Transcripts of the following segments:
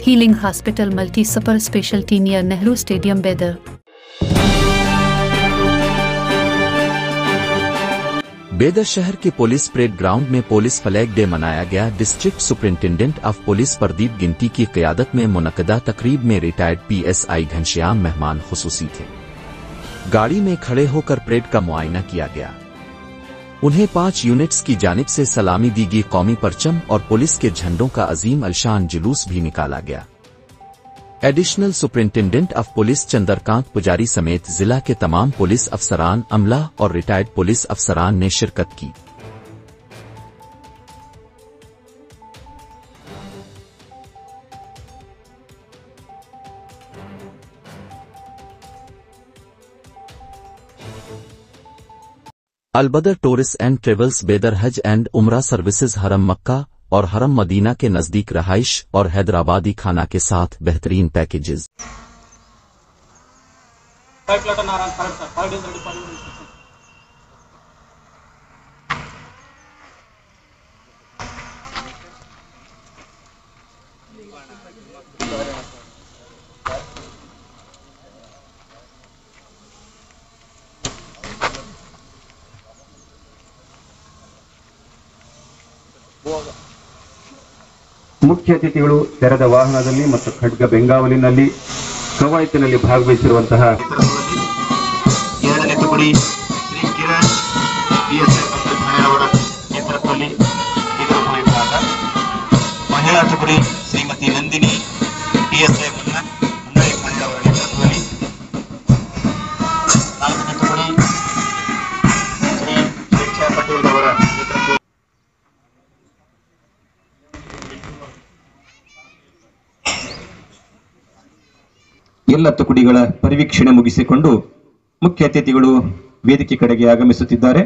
Healing Hospital Multi Super Specialty near Nehru Stadium, Bedar. बेदर शहर के पुलिस परेड ग्राउंड में पुलिस फ्लैग डे मनाया गया। District superintendent of police Pradeep गिनती की क़यादत में मुनक़दा तकरीब में रिटायर्ड PSI घनश्याम मेहमान खुसूसी थे। गाड़ी में खड़े होकर परेड का मुआयना किया गया। उन्हें 5 यूनिट्स की जानिब से सलामी दी गई। कौमी परचम और पुलिस के झंडों का अजीम अलशान जुलूस भी निकाला गया। Additional superintendent of police Chandrakant पुजारी समेत जिला के तमाम पुलिस अफसरान, अमला और रिटायर्ड पुलिस अफसरान ने शिरकत की। अलबदर टूरिस्ट एंड ट्रेवल्स बेदर हज एंड उमरा सर्विसेज हरम मक्का और हरम मदीना के नजदीक रहाइश और हैदराबादी खाना के साथ बेहतरीन पैकेजेस। ಮುಖ್ಯ ಅತಿಥಿಗಳು ತೆರೆದ ವಾಹನದಲ್ಲಿ ಮತ್ತು ಖಡ್ಗ ಬೆಂಗಾವಲಿನಲ್ಲಿ ಕವಾಯತಿನಲ್ಲಿ ಭಾಗವಹಿಸಿರುವಂತಹ 2ನೇ ತುಕಡಿ ಶ್ರೀ ಕಿರಣ್ PSI ಅವರ ನೇತೃತ್ವದಲ್ಲಿ ಇದರ ವಿಭಾಗ, ಮಹಿಳಾ ತುಕಡಿ ಶ್ರೀಮತಿ ನಂದಿನಿ PSI ಮುನ್ನಡೆ ಅವರ ನೇತೃತ್ವದಲ್ಲಿ, 4ನೇ ತುಕಡಿ ಶ್ರೀ ಶಿಕ್ಷಾ ಪಟೇಲ್ ಅವರ ನೇತೃತ್ವದಲ್ಲಿ, ಎಲ್ಲ ತುಕಡಿಗಳ ಪರಿವೀಕ್ಷಣೆ ಮುಗಿಸಿಕೊಂಡು ಮುಖ್ಯ ಅತಿಥಿಗಳು ವೇದಿಕೆ ಕಡೆಗೆ ಆಗಮಿಸುತ್ತಿದ್ದಾರೆ.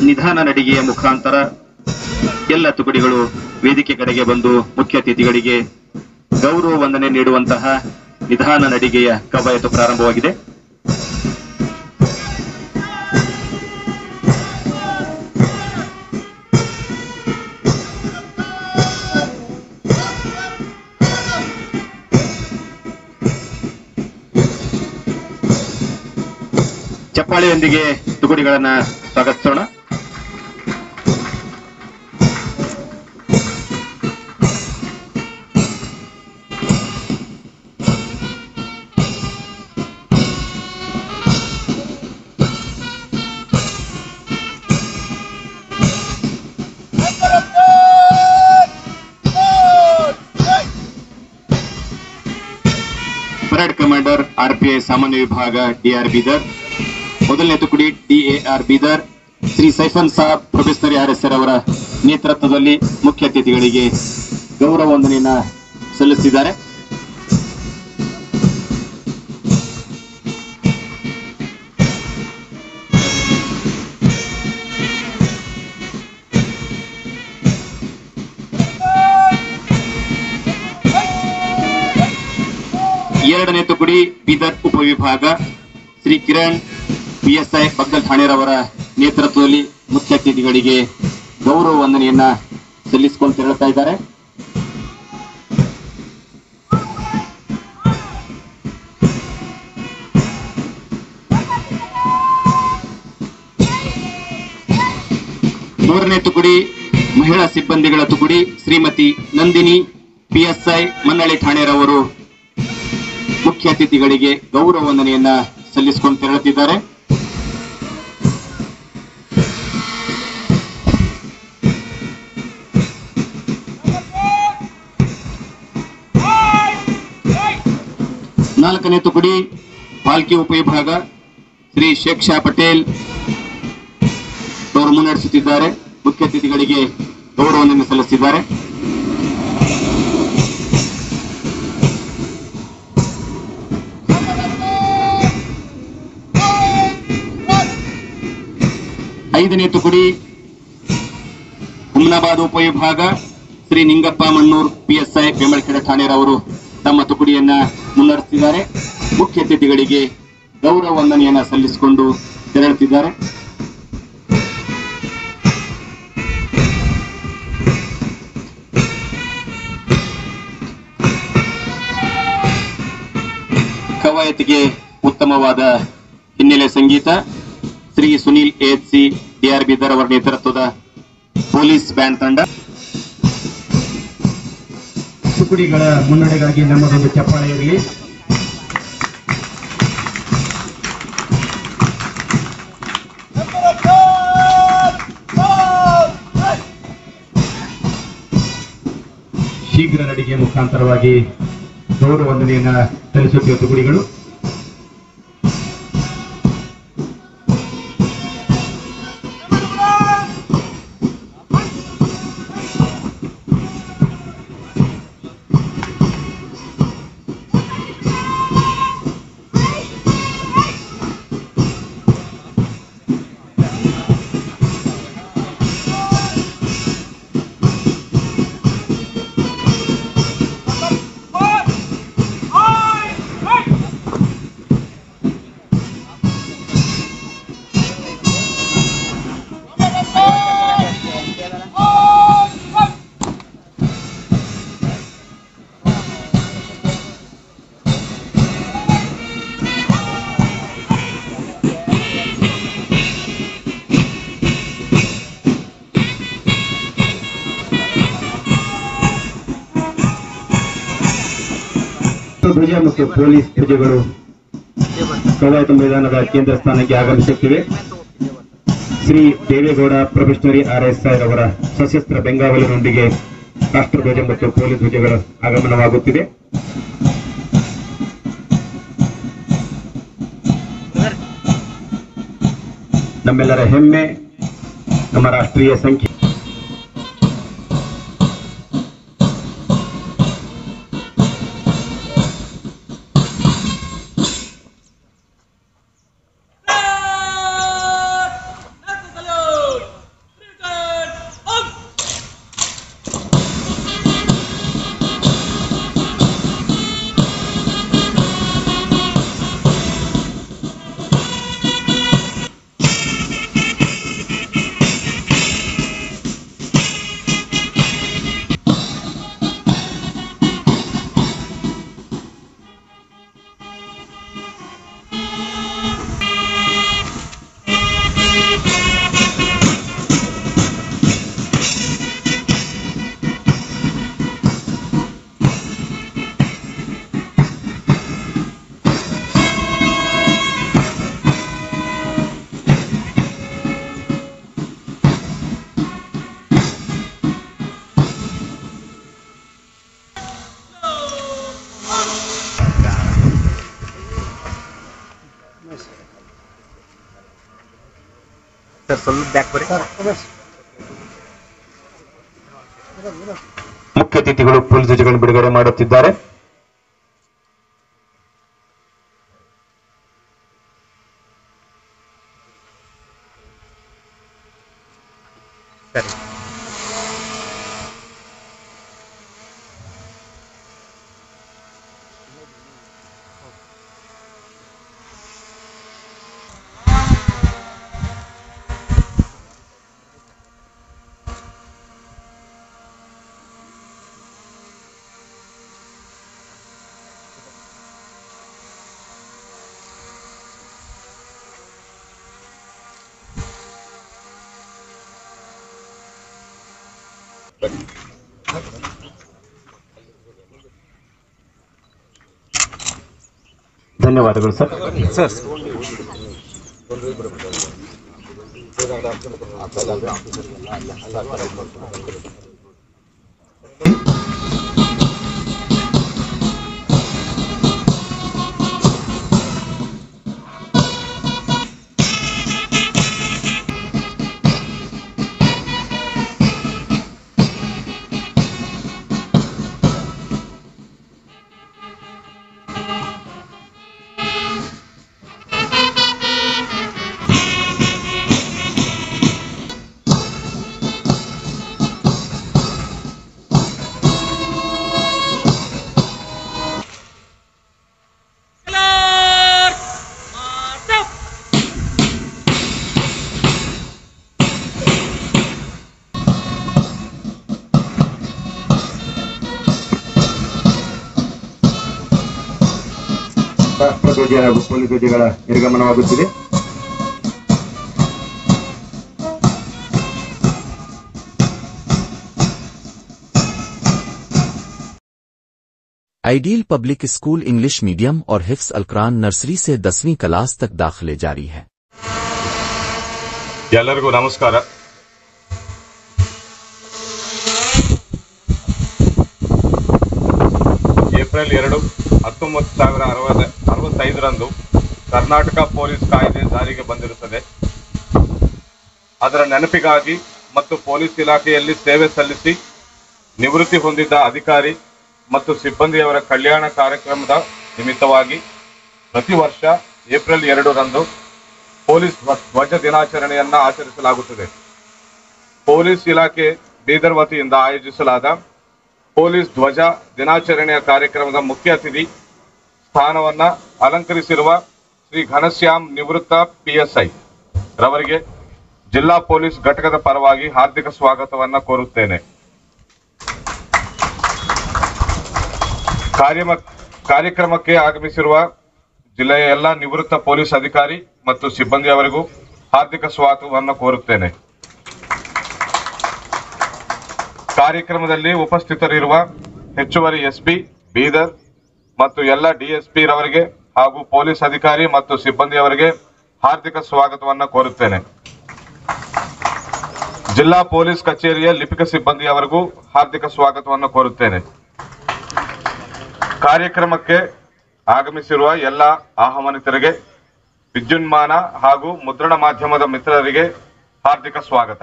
ನಿಧಾನ ನಡಿಗೆಯ ಮುಖಾಂತರ ಎಲ್ಲ ತುಕಡಿಗಳು ವೇದಿಕೆ ಕಡೆಗೆ ಬಂದು ಮುಖ್ಯ ಅತಿಥಿಗಳಿಗೆ ಗೌರವ ವಂದನೆ ನೀಡುವಂತಹ ನಿಧಾನ ನಡಿಗೆಯ ಕವಾಯತು ಪ್ರಾರಂಭವಾಗಿದೆ. ಚಪ್ಪಾಳೆಯೊಂದಿಗೆ ತುಕಡಿಗಳನ್ನ ಸ್ವಾಗತಿಸೋಣ. ಪರೇಡ್ ಕಮಾಂಡರ್ RPI ಸಾಮಾನ್ಯ ವಿಭಾಗ DR ಬೀದರ್, ಮೊದಲನೇ ತುಕಡಿ DAR Bidar Shri Saifan Sab professor RSR ಅವರ ನೇತೃತ್ವದಲ್ಲಿ ಮುಖ್ಯ ಅತಿಥಿಗಳಿಗೆ ಗೌರವ ವಂದನೆಯನ್ನು ಸಲ್ಲಿಸಿದ್ದಾರೆ. ಎರಡನೇ ತುಕಡಿ ಬೀದರ್ ಉಪವಿಭಾಗ ಶ್ರೀ ಕಿರಣ್ PSI ಬಗ್ಗಲ್ ಠಾಣೆರವರ ನೇತೃತ್ವದಲ್ಲಿ ಮುಖ್ಯ ಅತಿಥಿಗಳಿಗೆ ಗೌರವ ವಂದನೆಯನ್ನ ಸಲ್ಲಿಸಿಕೊಂಡು ತೆರಳುತ್ತಾ ಇದ್ದಾರೆ. ಮೂರನೇ ತುಕಡಿ ಮಹಿಳಾ ಸಿಬ್ಬಂದಿಗಳ ತುಕಡಿ ಶ್ರೀಮತಿ ನಂದಿನಿ PSI ಮನ್ನಳ್ಳಿ ಠಾಣೆರವರು ಮುಖ್ಯ ಅತಿಥಿಗಳಿಗೆ ಗೌರವ ವಂದನೆಯನ್ನ ಸಲ್ಲಿಸಿಕೊಂಡು ತೆರಳುತ್ತಿದ್ದಾರೆ. ನಾಲ್ಕನೇ ತುಕಡಿ ಪಾಲ್ಕಿ ಉಪವಿಭಾಗ ಶ್ರೀ ಶೇಖ್ ಶಾ ಪಟೇಲ್ ಅವರು ಮುನ್ನಡೆಸುತ್ತಿದ್ದಾರೆ. ಮುಖ್ಯ ಅತಿಥಿಗಳಿಗೆ ಗೌರವವನ್ನು ಸಲ್ಲಿಸಿದ್ದಾರೆ. ಐದನೇ ತುಕಡಿ ಹುಮ್ನಾಬಾದ್ ಉಪವಿಭಾಗ ಶ್ರೀ ನಿಂಗಪ್ಪ ಮಣ್ಣೂರ್ PSI ಬೆಂಬಳಕೆರೆ ಠಾಣೆರವರು ತಮ್ಮ ತುಕಡಿಯನ್ನ ಮುನ್ನಡೆಸುತ್ತಿದ್ದಾರೆ. ಮುಖ್ಯ ಅತಿಥಿಗಳಿಗೆ ಗೌರವ ವಂದನೆಯನ್ನ ಸಲ್ಲಿಸಿಕೊಂಡು ತೆರಳುತ್ತಿದ್ದಾರೆ. ಕವಾಯತಿಗೆ ಉತ್ತಮವಾದ ಹಿನ್ನೆಲೆ ಸಂಗೀತ ಶ್ರೀ ಸುನೀಲ್ AHC DR ಬೀದರ್ ಅವರ ನೇತೃತ್ವದ ಪೊಲೀಸ್ ಬ್ಯಾಂಡ್ ತಂಡ. ತುಕಡಿಗಳ ಮುನ್ನಡೆಗಾಗಿ ನಮ್ಮದೊಂದು ಚಪ್ಪಾಳೆ ಇರಲಿ. ಶೀಘ್ರ ನಡಿಗೆ ಮುಖಾಂತರವಾಗಿ ಗೌರವ ವಂದನೆಯನ್ನ ಸಲ್ಲಿಸುತ್ತಿರುವ ತುಕಡಿಗಳು. ಧ್ವಜ ಮತ್ತು ಪೊಲೀಸ್ ಧ್ವಜಗಳು ಕವಾಯತು ಮೈದಾನದ ಕೇಂದ್ರ ಸ್ಥಾನಕ್ಕೆ ಆಗಮಿಸುತ್ತಿವೆ. ಶ್ರೀ ದೇವೇಗೌಡ ಪ್ರೊಬೆಷನರಿ RSI ರವರ ಸಶಸ್ತ್ರ ಬೆಂಗಾವಲಿನೊಂದಿಗೆ ರಾಷ್ಟ್ರಧ್ವಜ ಮತ್ತು ಪೊಲೀಸ್ ಧ್ವಜಗಳ ಆಗಮನವಾಗುತ್ತಿದೆ. ನಮ್ಮೆಲ್ಲರ ಹೆಮ್ಮೆ, ನಮ್ಮ ರಾಷ್ಟ್ರೀಯ ಸಂಖ್ಯೆ. ಮುಖ್ಯ ಅತಿಥಿಗಳು ಪೊಲೀಸ್ ಧ್ವಜಗಳನ್ನು ಬಿಡುಗಡೆ ಮಾಡುತ್ತಿದ್ದಾರೆ. ಧನ್ಯವಾದಗಳು ಸರ್. ರಾಷ್ಟ್ರಧ್ವಜ ಹಾಗೂ ಪೊಲೀಸ್ ಧ್ವಜಗಳ ನಿರ್ಗಮನವಾಗುತ್ತಿದೆ. Ideal public school English medium और हिफ्स अलकुरान नर्सरी से 10वीं क्लास तक दाखिले जारी है. ಎಲ್ಲರಿಗೂ ನಮಸ್ಕಾರ. ಏಪ್ರಿಲ್ 2, 1965ರಂದು ಕರ್ನಾಟಕ ಪೊಲೀಸ್ ಕಾಯ್ದೆ ಜಾರಿಗೆ ಬಂದಿರುತ್ತದೆ. ಅದರ ನೆನಪಿಗಾಗಿ ಮತ್ತು ಪೊಲೀಸ್ ಇಲಾಖೆಯಲ್ಲಿ ಸೇವೆ ಸಲ್ಲಿಸಿ ನಿವೃತ್ತಿ ಹೊಂದಿದ್ದ ಅಧಿಕಾರಿ ಮತ್ತು ಸಿಬ್ಬಂದಿಯವರ ಕಲ್ಯಾಣ ಕಾರ್ಯಕ್ರಮದ ನಿಮಿತ್ತವಾಗಿ ಪ್ರತಿ ವರ್ಷ ಏಪ್ರಿಲ್ 2ರಂದು ಪೊಲೀಸ್ ಧ್ವಜ ದಿನಾಚರಣೆಯನ್ನು ಆಚರಿಸಲಾಗುತ್ತದೆ. ಪೊಲೀಸ್ ಇಲಾಖೆ ಬೀದರ್ ವತಿಯಿಂದ ಆಯೋಜಿಸಲಾದ ಪೊಲೀಸ್ ಧ್ವಜ ದಿನಾಚರಣೆಯ ಕಾರ್ಯಕ್ರಮದ ಮುಖ್ಯ ಅತಿಥಿ ಸ್ಥಾನವನ್ನು ಅಲಂಕರಿಸಿರುವ ಶ್ರೀ ಘನಶ್ಯಾಮ್ ನಿವೃತ್ತ PSI ರವರಿಗೆ ಜಿಲ್ಲಾ ಪೊಲೀಸ್ ಘಟಕದ ಪರವಾಗಿ ಹಾರ್ದಿಕ ಸ್ವಾಗತವನ್ನು ಕೋರುತ್ತೇನೆ. ಕಾರ್ಯಕ್ರಮಕ್ಕೆ ಆಗಮಿಸಿರುವ ಜಿಲ್ಲೆಯ ಎಲ್ಲ ನಿವೃತ್ತ ಪೊಲೀಸ್ ಅಧಿಕಾರಿ ಮತ್ತು ಸಿಬ್ಬಂದಿಯವರಿಗೂ ಹಾರ್ದಿಕ ಸ್ವಾಗತವನ್ನು ಕೋರುತ್ತೇನೆ. ಕಾರ್ಯಕ್ರಮದಲ್ಲಿ ಉಪಸ್ಥಿತರಿರುವ ಹೆಚ್ಚುವರಿ SP ಬೀದರ್ ಮತ್ತು ಎಲ್ಲ DSP ರವರಿಗೆ ಹಾಗೂ ಪೊಲೀಸ್ ಅಧಿಕಾರಿ ಮತ್ತು ಸಿಬ್ಬಂದಿಯವರಿಗೆ ಹಾರ್ದಿಕ ಸ್ವಾಗತವನ್ನು ಕೋರುತ್ತೇನೆ. ಜಿಲ್ಲಾ ಪೊಲೀಸ್ ಕಚೇರಿಯ ಲಿಪಿಕ ಸಿಬ್ಬಂದಿಯವರಿಗೂ ಹಾರ್ದಿಕ ಸ್ವಾಗತವನ್ನು ಕೋರುತ್ತೇನೆ. ಕಾರ್ಯಕ್ರಮಕ್ಕೆ ಆಗಮಿಸಿರುವ ಎಲ್ಲ ಆಹ್ವಾನಿತರಿಗೆ, ವಿದ್ಯುನ್ಮಾನ ಹಾಗೂ ಮುದ್ರಣ ಮಾಧ್ಯಮದ ಮಿತ್ರರಿಗೆ ಹಾರ್ದಿಕ ಸ್ವಾಗತ.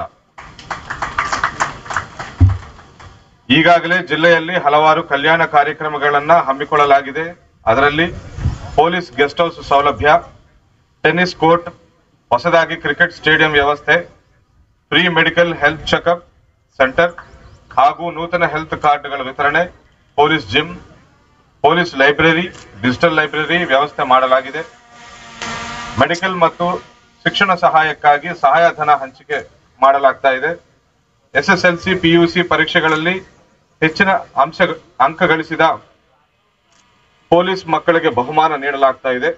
ಈಗಾಗಲೇ ಜಿಲ್ಲೆಯಲ್ಲಿ ಹಲವಾರು ಕಲ್ಯಾಣ ಕಾರ್ಯಕ್ರಮಗಳನ್ನು ಹಮ್ಮಿಕೊಳ್ಳಲಾಗಿದೆ. ಅದರಲ್ಲಿ ಪೊಲೀಸ್ ಗೆಸ್ಟ್ ಹೌಸ್ ಸೌಲಭ್ಯ, ಟೆನ್ನಿಸ್ ಕೋರ್ಟ್, ಹೊಸದಾಗಿ ಕ್ರಿಕೆಟ್ ಸ್ಟೇಡಿಯಂ ವ್ಯವಸ್ಥೆ, free medical health checkup centre ಹಾಗೂ ನೂತನ ಹೆಲ್ತ್ ಕಾರ್ಡ್ಗಳ ವಿತರಣೆ, police gym, police library, digital library ವ್ಯವಸ್ಥೆ ಮಾಡಲಾಗಿದೆ. ಮೆಡಿಕಲ್ ಮತ್ತು ಶಿಕ್ಷಣ ಸಹಾಯಕ್ಕಾಗಿ ಸಹಾಯಧನ ಹಂಚಿಕೆ ಮಾಡಲಾಗ್ತಾ ಇದೆ. SSLC PUC ಪರೀಕ್ಷೆಗಳಲ್ಲಿ ಹೆಚ್ಚಿನ ಅಂಕ ಗಳಿಸಿದ ಪೊಲೀಸ್ ಮಕ್ಕಳಿಗೆ ಬಹುಮಾನ ನೀಡಲಾಗ್ತಾ ಇದೆ.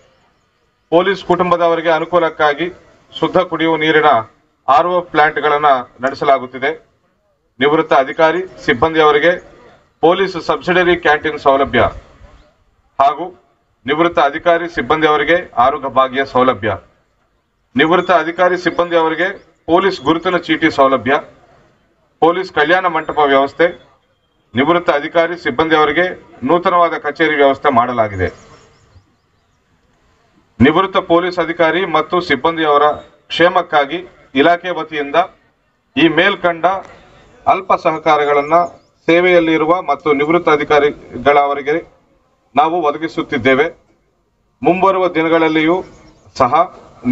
ಪೊಲೀಸ್ ಕುಟುಂಬದವರಿಗೆ ಅನುಕೂಲಕ್ಕಾಗಿ ಶುದ್ಧ ಕುಡಿಯುವ ನೀರಿನ RO ಪ್ಲಾಂಟ್ಗಳನ್ನು ನಡೆಸಲಾಗುತ್ತಿದೆ. ನಿವೃತ್ತ ಅಧಿಕಾರಿ ಸಿಬ್ಬಂದಿಯವರಿಗೆ ಪೊಲೀಸ್ ಸಬ್ಸಿಡರಿ ಕ್ಯಾಂಟೀನ್ ಸೌಲಭ್ಯ ಹಾಗೂ ನಿವೃತ್ತ ಅಧಿಕಾರಿ ಸಿಬ್ಬಂದಿಯವರಿಗೆ ಆರೋಗ್ಯ ಭಾಗ್ಯ ಸೌಲಭ್ಯ, ನಿವೃತ್ತ ಅಧಿಕಾರಿ ಸಿಬ್ಬಂದಿಯವರಿಗೆ ಪೊಲೀಸ್ ಗುರುತಿನ ಚೀಟಿ ಸೌಲಭ್ಯ, ಪೊಲೀಸ್ ಕಲ್ಯಾಣ ಮಂಟಪ ವ್ಯವಸ್ಥೆ, ನಿವೃತ್ತ ಅಧಿಕಾರಿ ಸಿಬ್ಬಂದಿಯವರಿಗೆ ನೂತನವಾದ ಕಚೇರಿ ವ್ಯವಸ್ಥೆ ಮಾಡಲಾಗಿದೆ. ನಿವೃತ್ತ ಪೊಲೀಸ್ ಅಧಿಕಾರಿ ಮತ್ತು ಸಿಬ್ಬಂದಿಯವರ ಕ್ಷೇಮಕ್ಕಾಗಿ ಇಲಾಖೆ ವತಿಯಿಂದ ಈ ಮೇಲ್ಕಂಡ ಅಲ್ಪ ಸಹಕಾರಗಳನ್ನು ಸೇವೆಯಲ್ಲಿರುವ ಮತ್ತು ನಿವೃತ್ತ ಅಧಿಕಾರಿಗಳವರಿಗೆ ನಾವು ಒದಗಿಸುತ್ತಿದ್ದೇವೆ. ಮುಂಬರುವ ದಿನಗಳಲ್ಲಿಯೂ ಸಹ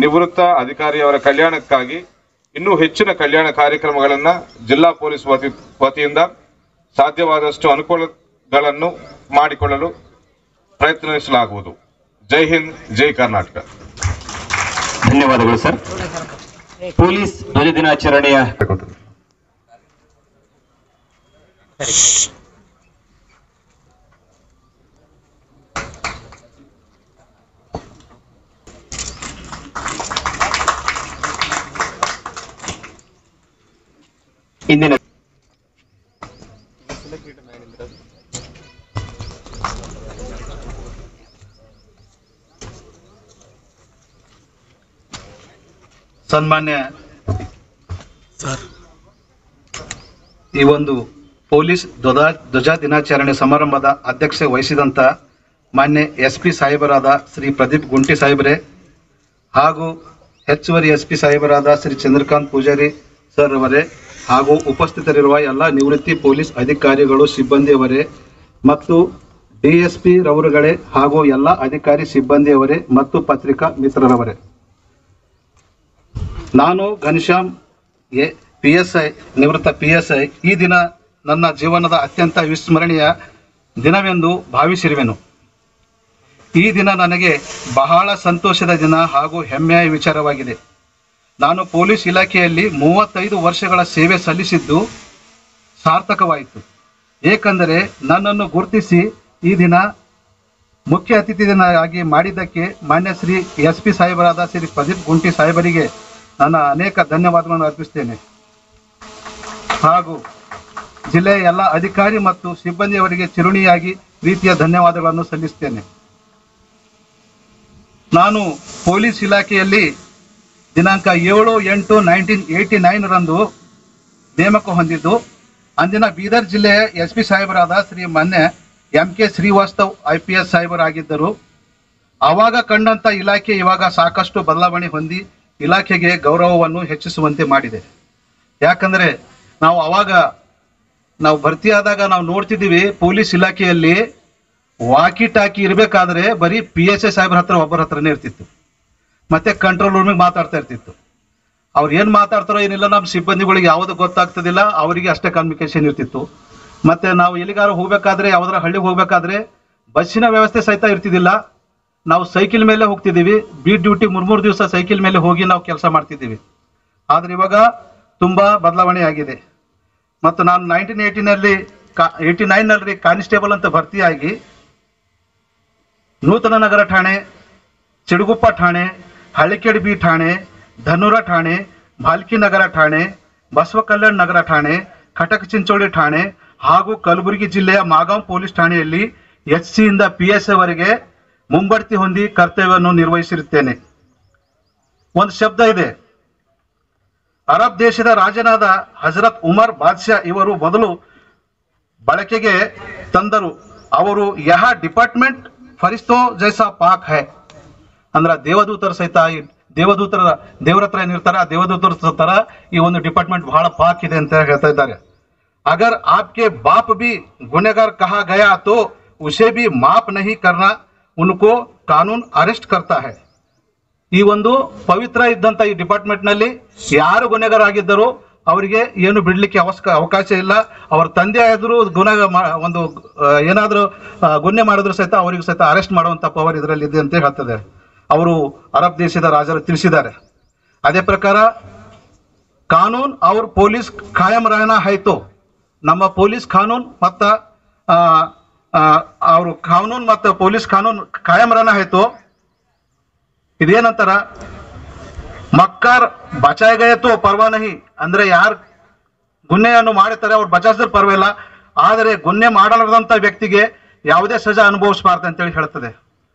ನಿವೃತ್ತ ಅಧಿಕಾರಿಯವರ ಕಲ್ಯಾಣಕ್ಕಾಗಿ ಇನ್ನೂ ಹೆಚ್ಚಿನ ಕಲ್ಯಾಣ ಕಾರ್ಯಕ್ರಮಗಳನ್ನು ಜಿಲ್ಲಾ ಪೊಲೀಸ್ ವತಿಯಿಂದ ಸಾಧ್ಯವಾದಷ್ಟು ಅನುಕೂಲಗಳನ್ನು ಮಾಡಿಕೊಳ್ಳಲು ಪ್ರಯತ್ನಿಸಲಾಗುವುದು. ಜೈ ಹಿಂದ್, ಜೈ ಕರ್ನಾಟಕ. ಧನ್ಯವಾದಗಳು ಸರ್. ಪೊಲೀಸ್ ಧ್ವಜ ದಿನಾಚರಣೆಯ ಇಂದಿನ ಸನ್ಮಾನ್ಯ ಈ ಒಂದು ಪೊಲೀಸ್ ಧ್ವಜ ದಿನಾಚರಣೆ ಸಮಾರಂಭದ ಅಧ್ಯಕ್ಷತೆ ವಹಿಸಿದಂಥ ಮಾನ್ಯ SP ಸಾಹೇಬರಾದ ಶ್ರೀ ಪ್ರದೀಪ್ ಗುಂಟಿ ಸಾಹೇಬರೇ ಹಾಗೂ ಹೆಚ್ಚುವರಿ SP ಸಾಹೇಬರಾದ ಶ್ರೀ ಚಂದ್ರಕಾಂತ್ ಪೂಜಾರಿ ಸರ್ ಅವರೇ ಹಾಗೂ ಉಪಸ್ಥಿತರಿರುವ ಎಲ್ಲ ನಿವೃತ್ತಿ ಪೊಲೀಸ್ ಅಧಿಕಾರಿಗಳು ಸಿಬ್ಬಂದಿಯವರೇ ಮತ್ತು DSP ರವರುಗಳೇ ಹಾಗೂ ಎಲ್ಲ ಅಧಿಕಾರಿ ಸಿಬ್ಬಂದಿಯವರೇ ಮತ್ತು ಪತ್ರಿಕಾ ಮಿತ್ರರವರೇ, ನಾನು ಘನಶ್ಯಾಮ್ PSI ನಿವೃತ್ತ PSI ಈ ದಿನ ನನ್ನ ಜೀವನದ ಅತ್ಯಂತ ವಿಸ್ಮರಣೀಯ ದಿನವೆಂದು ಭಾವಿಸಿರುವೆನು. ಈ ದಿನ ನನಗೆ ಬಹಳ ಸಂತೋಷದ ದಿನ ಹಾಗೂ ಹೆಮ್ಮೆಯ ವಿಚಾರವಾಗಿದೆ. ನಾನು ಪೊಲೀಸ್ ಇಲಾಖೆಯಲ್ಲಿ 35 ವರ್ಷಗಳ ಸೇವೆ ಸಲ್ಲಿಸಿದ್ದು ಸಾರ್ಥಕವಾಯಿತು. ಏಕೆಂದರೆ ನನ್ನನ್ನು ಗುರುತಿಸಿ ಈ ದಿನ ಮುಖ್ಯ ಅತಿಥಿಯಾಗಿ ಮಾಡಿದ್ದಕ್ಕೆ ಮಾನ್ಯ ಶ್ರೀ SP ಸಾಹೇಬರಾದ ಶ್ರೀ ಪ್ರದೀಪ್ ಗುಂಟಿ ಸಾಹೇಬರಿಗೆ ನನ್ನ ಅನೇಕ ಧನ್ಯವಾದಗಳನ್ನು ಅರ್ಪಿಸುತ್ತೇನೆ. ಹಾಗೂ ಜಿಲ್ಲೆಯ ಎಲ್ಲ ಅಧಿಕಾರಿ ಮತ್ತು ಸಿಬ್ಬಂದಿಯವರಿಗೆ ಚಿರುಣಿಯಾಗಿ ಪ್ರೀತಿಯ ಧನ್ಯವಾದಗಳನ್ನು ಸಲ್ಲಿಸುತ್ತೇನೆ. ನಾನು ಪೊಲೀಸ್ ಇಲಾಖೆಯಲ್ಲಿ ದಿನಾಂಕ 7/8/1989 ರಂದು ನೇಮಕ ಹೊಂದಿದ್ದು, ಅಂದಿನ ಬೀದರ್ ಜಿಲ್ಲೆಯ SP ಸಾಹೇಬರಾದ ಶ್ರೀ ಮಾನ್ಯ MK ಶ್ರೀವಾಸ್ತವ್ IPS ಸಾಹೇಬರಾಗಿದ್ದರು. ಆವಾಗ ಕಂಡಂಥ ಇಲಾಖೆ ಇವಾಗ ಸಾಕಷ್ಟು ಬದಲಾವಣೆ ಹೊಂದಿ ಇಲಾಖೆಗೆ ಗೌರವವನ್ನು ಹೆಚ್ಚಿಸುವಂತೆ ಮಾಡಿದೆ. ಯಾಕಂದರೆ ನಾವು ಭರ್ತಿಯಾದಾಗ ನಾವು ನೋಡ್ತಿದ್ದೀವಿ, ಪೊಲೀಸ್ ಇಲಾಖೆಯಲ್ಲಿ ವಾಕಿ ಟಾಕಿ ಇರಬೇಕಾದ್ರೆ ಬರೀ PSI ಸಾಹೇಬ್ರ ಹತ್ರ ಒಬ್ಬರ ಹತ್ರನೇ ಇರ್ತಿತ್ತು, ಮತ್ತೆ ಕಂಟ್ರೋಲ್ ರೂಮಿಗೆ ಮಾತಾಡ್ತಾ ಇರ್ತಿತ್ತು. ಅವ್ರು ಏನು ಮಾತಾಡ್ತಾರೋ ಏನಿಲ್ಲ ನಮ್ಮ ಸಿಬ್ಬಂದಿಗಳಿಗೆ ಯಾವುದು ಗೊತ್ತಾಗ್ತದಿಲ್ಲ, ಅವರಿಗೆ ಅಷ್ಟೇ ಕಮ್ಯುನಿಕೇಶನ್ ಇರ್ತಿತ್ತು. ಮತ್ತೆ ನಾವು ಎಲ್ಲಿಗಾರು ಹೋಗ್ಬೇಕಾದ್ರೆ, ಯಾವ್ದಾರ ಹಳ್ಳಿಗೆ ಹೋಗ್ಬೇಕಾದ್ರೆ ಬಸ್ಸಿನ ವ್ಯವಸ್ಥೆ ಸಹಿತ ಇರ್ತಿದ್ದಿಲ್ಲ. ನಾವು ಸೈಕಲ್ ಮೇಲೆ ಹೋಗ್ತಿದ್ದೀವಿ, ಬೀಟ್ ಡ್ಯೂಟಿ 3 ದಿವಸ ಸೈಕಲ್ ಮೇಲೆ ಹೋಗಿ ನಾವು ಕೆಲಸ ಮಾಡ್ತಿದ್ದೀವಿ. ಆದ್ರೆ ಇವಾಗ ತುಂಬಾ ಬದಲಾವಣೆ ಆಗಿದೆ. ಮತ್ತು ನಾನು 1989ನಲ್ಲಿ ಕಾನ್ಸ್ಟೇಬಲ್ ಅಂತ ಭರ್ತಿಯಾಗಿ ನೂತನ ನಗರ ಠಾಣೆ, ಚಿಡುಗುಪ್ಪ ಠಾಣೆ, ಹಳ್ಳಿಕೇಡಿ ಬಿ ಠಾಣೆ, ಧನುರ ಠಾಣೆ, ಭಾಲ್ಕಿ ನಗರ ಠಾಣೆ, ಬಸವ ಕಲ್ಯಾಣ ನಗರ ಠಾಣೆ, ಖಟಕ್ ಚಿಂಚೋಳಿ ಠಾಣೆ ಹಾಗೂ ಕಲಬುರಗಿ ಜಿಲ್ಲೆಯ ಮಾಗಾಂವ್ ಪೊಲೀಸ್ ಠಾಣೆಯಲ್ಲಿ HC ಇಂದ PSI ವರೆಗೆ ಮುಂಬಡ್ತಿ ಹೊಂದಿ ಕರ್ತವ್ಯವನ್ನು ನಿರ್ವಹಿಸಿರುತ್ತೇನೆ. ಒಂದು ಶಬ್ದ ಇದೆ, ಅರಬ್ ದೇಶದ ರಾಜನಾದ ಹಜರತ್ ಉಮರ್ ಬಾದ್ಶಾ ಇವರು ಮೊದಲು ಬಳಕೆಗೆ ತಂದರು. ಅವರು ಯಹ ಡಿಪಾರ್ಟ್ಮೆಂಟ್ ಫರಿಸ್ತೋ ಜೈಸಾ ಪಾಕ್ ಹೈ, ಅಂದ್ರ ದೇವದೂತರ ಸಹಿತ ದೇವರ ಹತ್ರ ಏನಿರ್ತಾರೆ ಆ ದೇವದೂತರ ತರ ಈ ಒಂದು ಡಿಪಾರ್ಟ್ಮೆಂಟ್ ಬಹಳ ಪಾಕ್ ಇದೆ ಅಂತ ಹೇಳ್ತಾ ಇದ್ದಾರೆ. ಅಗರ್ ಆಪ್ಕೆ ಬಾಪ್ ಬಿ ಗುನೆಗಾರ್ ಕಹಾ ಗಯಾ ತೋ ಉಸೆ ಬಿ ಮಾಫ್ ನಹಿ ಕರ್ನಾ ಉನ್ಕೋ ಕಾನೂನ್ ಅರೆಸ್ಟ್ ಕರ್ತಾ ಹೈ. ಈ ಒಂದು ಪವಿತ್ರ ಇದ್ದಂತ ಈ ಡಿಪಾರ್ಟ್ಮೆಂಟ್ ನಲ್ಲಿ ಯಾರು ಗುನೆಗಾರ ಆಗಿದ್ದರು ಅವರಿಗೆ ಏನು ಬಿಡ್ಲಿಕ್ಕೆ ಅವಕಾಶ ಇಲ್ಲ. ಅವರ ತಂದೆ ಆದ್ರೂ ಏನಾದ್ರೂ ಗುನ್ನೆ ಮಾಡಿದ್ರು ಸಹಿತ ಅವರಿಗೂ ಸಹಿತ ಅರೆಸ್ಟ್ ಮಾಡುವಂತ ಪವರ್ ಇದರಲ್ಲಿ ಇದೆ ಅಂತ ಹೇಳ್ತದೆ. ಅವರು ಅರಬ್ ದೇಶದ ರಾಜರು ತಿಳಿಸಿದ್ದಾರೆ. ಅದೇ ಪ್ರಕಾರ ಕಾನೂನ್ ಅವ್ರ ಪೊಲೀಸ್ ಖಾಯಂ ರಹನಾ ಹೈತೋ, ನಮ್ಮ ಪೊಲೀಸ್ ಕಾನೂನ್ ಮತ್ತ ಅವರು ಕಾನೂನ್ ಮತ್ತು ಪೊಲೀಸ್ ಕಾನೂನ್ ಖಾಯಂ ರಹನಾ ಹೈತೋ. ಇದೇನಂತಾರ, ಮಕ್ಕಾರ್ ಬಚಾಯ್ ಗಯತೋ ಪರ್ವಾ ನಹಿ, ಅಂದ್ರೆ ಯಾರು ಗುನ್ನೆಯನ್ನು ಮಾಡುತ್ತಾರೆ ಅವ್ರು ಬಚಾಯಿಸಿದ್ರೆ ಪರವಾಗಿಲ್ಲ, ಆದರೆ ಗುನ್ನೆ ಮಾಡಲಾರದಂತ ವ್ಯಕ್ತಿಗೆ ಯಾವುದೇ ಸಜಾ ಅನುಭವಿಸಬಾರ್ದು ಅಂತೇಳಿ ಹೇಳ್ತದೆ.